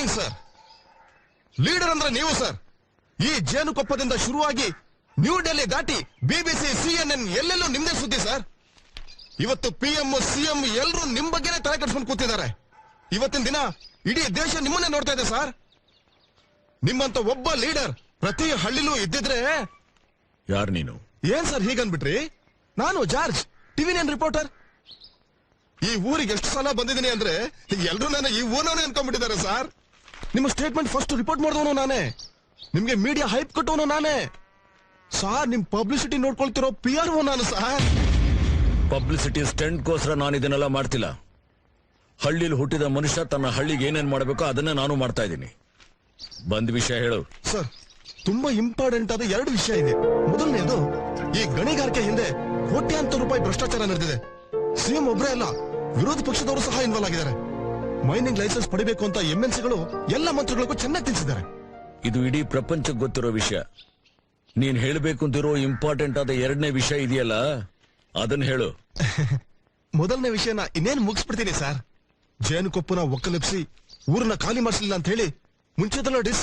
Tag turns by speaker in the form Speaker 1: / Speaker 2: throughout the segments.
Speaker 1: Morning sir. Leader ಅಂದ್ರೆ ನೀವು sir. ಈ ಜೇನುಕೊಪ್ಪದಿಂದ ಶುರುವಾಗಿ ನ್ಯೂ ಡೆಲ್ಲಿ ದಾಟಿ BBC, CNN ಎಲ್ಲೆಲ್ಲೂ ನಿಮ್ದೇ ಸುದ್ದಿ ಸರ್. ಇವತ್ತು PM, CM ಎಲ್ಲರೂ ನಿಮ್ ಬಗ್ಗೆನೇ ತಲೆ ಕೆಡಿಸ್ಕೊಂಡು ಕೂತಿದ್ದಾರೆ. ಇವತ್ತಿನ ದಿನ ಇಡೀ ದೇಶ ನಿಮ್ಮನ್ನೇ ನೋಡ್ತಾ ಇದೆ ಸರ್. ನಿಮ್ಮಂತ ಒಬ್ಬ ಲೀಡರ್ ಪ್ರತಿ ಹಳ್ಳಿಲೂ ಇದ್ದಿದ್ರೆ.
Speaker 2: ಯಾರು ನೀನು?
Speaker 1: ಏನ್ ಸರ್ ಹೀಗನ್ಬಿಟ್ರಿ? ನಾನು ಜಾರ್ಜ್, TV9 ರಿಪೋರ್ಟರ್. ಈ ಊರಿಗೆ ಎಷ್ಟು ಸಲ ಬಂದಿದ್ದೀನಿ ಅಂದ್ರೆ ಎಲ್ರು ನಾನು ಈ ಊರವನೇ ಅನ್ಕೊಂಡ್ಬಿಟ್ಟಿದ್ದಾರೆ ಸರ್. ನಿಮ್ಮ ಸ್ಟೇಟ್ಮೆಂಟ್ ಫಸ್ಟ್ ರಿಪೋರ್ಟ್ ಮಾಡಿದವನು ನಾನೇ. ನಿಮ್ಗೆ ಮೀಡಿಯಾ ಹೈಪ್ ಕೊಟ್ಟವನು ನಾನೇ ಸಾರ್. ನಿಮ್ ಪಬ್ಲಿಸಿಟಿ ನೋಡ್ಕೊಳ್ತಿರೋ PRO ನಾನು ಸರ್.
Speaker 2: ಪಬ್ಲಿಸಿಟಿ ಸ್ಟೆಂಟ್ಗೋಸ್ಕರ ನಾನು ಇದನ್ನೆಲ್ಲ ಮಾಡ್ತಿಲ್ಲ. ಹಳ್ಳಿಲಿ ಹುಟ್ಟಿದ ಮನುಷ್ಯ ತನ್ನ ಹಳ್ಳಿಗೆ ಏನೇನ್ ಮಾಡಬೇಕೋ ಅದನ್ನೇ ನಾನು ಮಾಡ್ತಾ ಇದ್ದೀನಿ. ಬಂದ್ ವಿಷಯ ಹೇಳು
Speaker 1: ಸರ್. ತುಂಬಾ ಇಂಪಾರ್ಟೆಂಟ್ ಆದ 2 ವಿಷಯ ಇದೆ. ಮೊದಲನೇದು, ಈ ಗಣಿಗಾರಿಕೆ ಹಿಂದೆ ಕೋಟ್ಯಾಂತರ ರೂಪಾಯಿ ಭ್ರಷ್ಟಾಚಾರ ನಡೆದಿದೆ. CM ಒಬ್ಬರೇ ಅಲ್ಲ, ವಿರೋಧ ಪಕ್ಷದವರು ಸಹ ಇನ್ವಾಲ್ವ್ ಆಗಿದ್ದಾರೆ. ಮೈನಿಂಗ್ ಲೈಸೆನ್ಸ್ ಪಡಿಬೇಕು ಅಂತ MNCಗಳು ಎಲ್ಲ ಮಂತ್ರಿಗಳಿಗೂ ಚೆನ್ನಾಗಿ ತಿಳಿಸಿದ್ದಾರೆ.
Speaker 2: ಇದು ಇಡೀ ಪ್ರಪಂಚಕ್ಕೆ ಗೊತ್ತಿರೋ ವಿಷಯ. ನೀನ್ ಹೇಳ್ಬೇಕು ಅಂತಿರೋ ಇಂಪಾರ್ಟೆಂಟ್ ಆದ 2ನೇ ವಿಷಯ ಇದೆಯಲ್ಲ, ಅದನ್ನ ಹೇಳು.
Speaker 1: ಮೊದಲನೇ ವಿಷಯನ ಇನ್ನೇನು ಮುಗಿಸ್ಬಿಡ್ತೀನಿ ಸರ್. ಜೇನುಕೊಪ್ಪನ ಒಕ್ಕಲೆಪ್ಸಿ ಊರನ್ನ ಖಾಲಿ ಮಾಡಿಸಲಿಲ್ಲ ಅಂತ ಹೇಳಿ ಮುಂಚೆದಲ್ಲ DC,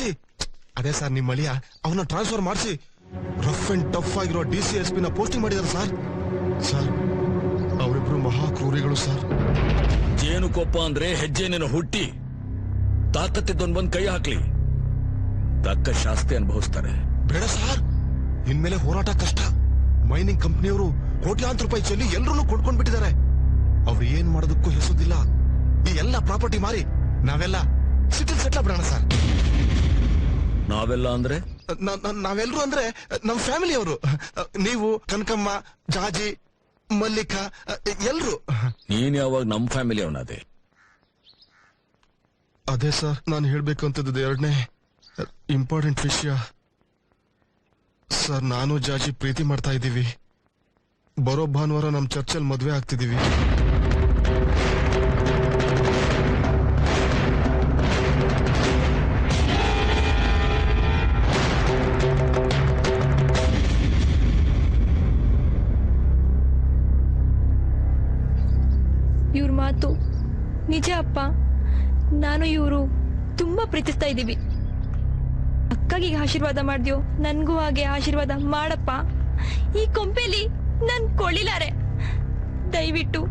Speaker 1: ಅದೇ ಸರ್ ನಿಮ್ಮ ಅಳಿಯ ಅವನ್ನ ಟ್ರಾನ್ಸ್ಫರ್ ಮಾಡಿಸಿ ರಫ್ ಅಂಡ್ ಟಫ್ ಆಗಿರೋ DCSP ನ ಪೋಸ್ಟಿಂಗ್ ಮಾಡಿದಾರೆ ಸರ್. ಸರ್ ಅವರಿಬ್ರು ಮಹಾ ಕ್ರೂರಿಗಳು ಸರ್.
Speaker 2: ಜೇನುಕೊಪ್ಪ ಅಂದ್ರೆ ಹೆಜ್ಜೆನೇನು ಹುಟ್ಟಿ ತಾಕತ್ತಿದ್ದೊಂದು ಬಂದ್ ಕೈ ಹಾಕ್ಲಿ, ತಕ್ಕ ಶಾಸ್ತಿ ಅನುಭವಿಸ್ತಾರೆ.
Speaker 1: ಬೇಡ ಸರ್, ಇನ್ಮೇಲೆ ಹೋರಾಟ ಕಷ್ಟ. ಮೈನಿಂಗ್ ಕಂಪ್ನಿಯವರು ಕೋಟ್ಯಾಂತರ ರೂಪಾಯಿ ಚೆಲ್ಲಿ ಎಲ್ಲರೂ ಕೊಂಡ್ಕೊಂಡ್ಬಿಟ್ಟಿದ್ದಾರೆ. ಅವ್ರು ಏನ್ ಮಾಡೋದಕ್ಕೂ ಹೆಸೋದಿಲ್ಲ. ಈ ಎಲ್ಲ ಪ್ರಾಪರ್ಟಿ ಮಾರಿ ನಾವೆಲ್ಲ ಸಿಟಿಲ್ ಸೆಟ್ಲ್ ಬಿಡೋಣ ಸರ್.
Speaker 2: ನಾವೆಲ್ಲ ಅಂದ್ರೆ
Speaker 1: ನಾವೆಲ್ಲರೂ ಅಂದ್ರೆ ನಮ್ ಫ್ಯಾಮಿಲಿಯವರು. ನೀವು, ಕನಕಮ್ಮ, ಜಾಜಿ, ಮಲ್ಲಿಕಾ ಎಲ್ರು.
Speaker 2: ನೀನ್ ಯಾವಾಗ ನಮ್ ಫ್ಯಾಮಿಲಿ ಅವನದೇ?
Speaker 1: ಅದೇ ಸರ್ ನಾನು ಹೇಳ್ಬೇಕು ಅಂತದ್ದು 2ನೇ ಇಂಪಾರ್ಟೆಂಟ್ ವಿಷಯ. ಸರ್ ನಾನು ಜಾಜಿ ಪ್ರೀತಿ ಮಾಡ್ತಾ ಇದ್ದೀವಿ. ಬರೋ ಭಾನುವಾರ ನಮ್ ಚರ್ಚಲ್ಲಿ ಮದ್ವೆ ಆಗ್ತಿದೀವಿ.
Speaker 3: ಇವ್ರ ಮಾತು ನಿಜ ಅಪ್ಪ. ನಾನು ಇವರು ತುಂಬಾ ಪ್ರೀತಿಸ್ತಾ ಇದ್ದೀವಿ. ಅಕ್ಕಗೆ ಆಶೀರ್ವಾದ ಮಾಡ್ದ್ಯೋ, ನನ್ಗೂ ಹಾಗೆ ಆಶೀರ್ವಾದ ಮಾಡಪ್ಪ. ಈ ಕೊಂಪೆಲಿ ನನ್ ಕೊಳ್ಳಿಲಾರೆ. ದಯವಿಟ್ಟು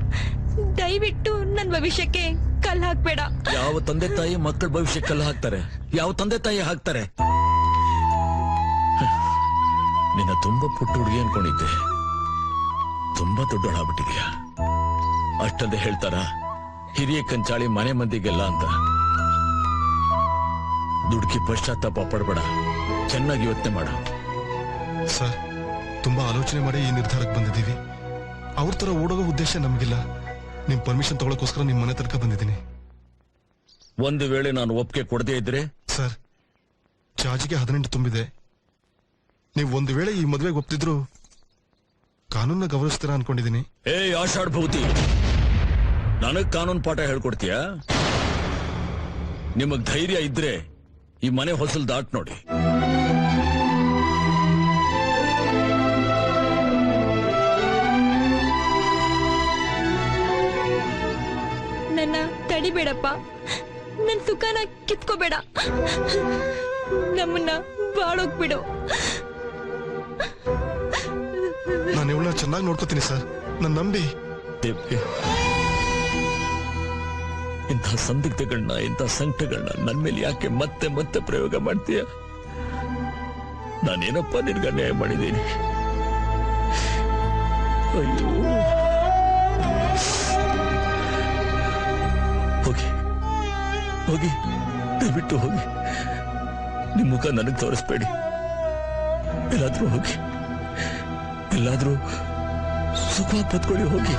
Speaker 3: ದಯವಿಟ್ಟು ನನ್ ಭವಿಷ್ಯಕ್ಕೆ ಕಲ್ಲು ಹಾಕ್ಬೇಡ.
Speaker 2: ಯಾವ ತಂದೆ ತಾಯಿ ಮಕ್ಕಳ ಭವಿಷ್ಯಕ್ಕೆ ಕಲ್ಲು ಹಾಕ್ತಾರೆ? ಯಾವ ತಂದೆ ತಾಯಿ ಹಾಕ್ತಾರೆ? ನಿನ್ನ ತುಂಬಾ ಪುಟ್ಟ ಹುಡುಗಿ ಅನ್ಕೊಂಡಿದ್ದೆ, ತುಂಬಾ ದೊಡ್ಡೋಳಾಗ್ಬಿಟ್ಟಿದ್ಯಾ. ಅಷ್ಟಂದೇ ಹೇಳ್ತಾರ ಹಿರಿಯ ಕಂಚಾಳಿ ಮನೆ ಮಂದಿಗೆಲ್ಲ ಅಂತ. ದುಡುಕಿ ಪಶ್ಚಾತ್ತಾಪ ಪಡಬೇಡ, ಚೆನ್ನಾಗಿ ಯೋಚನೆ ಮಾಡು.
Speaker 1: ಸರ್ ತುಂಬಾ ಆಲೋಚನೆ ಮಾಡಿ ಈ ನಿರ್ಧಾರಕ್ಕೆ ಬಂದಿದ್ದೀವಿ. ಅವ್ರ ತರ ಓಡೋಗೋ ಉದ್ದೇಶ ನಮಗಿಲ್ಲ. ನಿಮ್ ಪರ್ಮಿಷನ್ ತಗೊಳಕೋಸ್ಕರ ನಿಮ್ ಮನೆ ತನಕ ಬಂದಿದ್ದೀನಿ.
Speaker 2: ಒಂದು ವೇಳೆ ನಾನು ಒಪ್ಪಿಗೆ ಕೊಡದೇ ಇದ್ರೆ?
Speaker 1: ಸರ್ ಜಾಜಿಗೆ 18 ತುಂಬಿದೆ. ನೀವು ಒಂದು ವೇಳೆ ಈ ಮದುವೆಗೆ ಒಪ್ತಿದ್ರು ಕಾನೂನ ಗೌರವಿಸ್ತೀರಾ ಅನ್ಕೊಂಡಿದ್ದೀನಿ.
Speaker 2: ಆಷಾಢ ಭೂತಿ, ನನಗ್ ಕಾನೂನು ಪಾಠ ಹೇಳ್ಕೊಡ್ತೀಯ? ನಿಮಗ್ ಧೈರ್ಯ ಇದ್ರೆ ಈ ಮನೆ ಹೊಸಲ್ ದಾಟ್ ನೋಡಿ.
Speaker 3: ನನ್ನ ತಡಿಬೇಡಪ್ಪ, ನನ್ ಸುಖನ ಕಿತ್ಕೋಬೇಡ, ನಮ್ಮನ್ನ ಬಾಳೋಗ್ಬಿಡು.
Speaker 1: ನಾನು ಇವಳನ್ನ ಚೆನ್ನಾಗಿ ನೋಡ್ಕೋತೀನಿ ಸರ್, ನನ್ನ ನಂಬಿ.
Speaker 2: ಇಂಥ ಸಂದಿಗ್ಧಗಳನ್ನ, ಇಂಥ ಸಂಕಟಗಳನ್ನ ನನ್ ಮೇಲೆ ಯಾಕೆ ಮತ್ತೆ ಮತ್ತೆ ಪ್ರಯೋಗ ಮಾಡ್ತೀಯ? ನಾನೇನಪ್ಪ ನಿನ್ಗೆ ಅನ್ಯಾಯ ಮಾಡಿದ್ದೀನಿ? ಅಯ್ಯೋ, ಹೋಗಿ ಹೋಗಿ, ದಯವಿಟ್ಟು ಹೋಗಿ. ನಿಮ್ ಮುಖ ನನಗ್ ತೋರಿಸ್ಬೇಡಿ. ಎಲ್ಲಾದ್ರೂ ಹೋಗಿ, ಎಲ್ಲಾದ್ರೂ ಸುಖವಾಗಿ ಬದ್ಕೊಳ್ಳಿ, ಹೋಗಿ.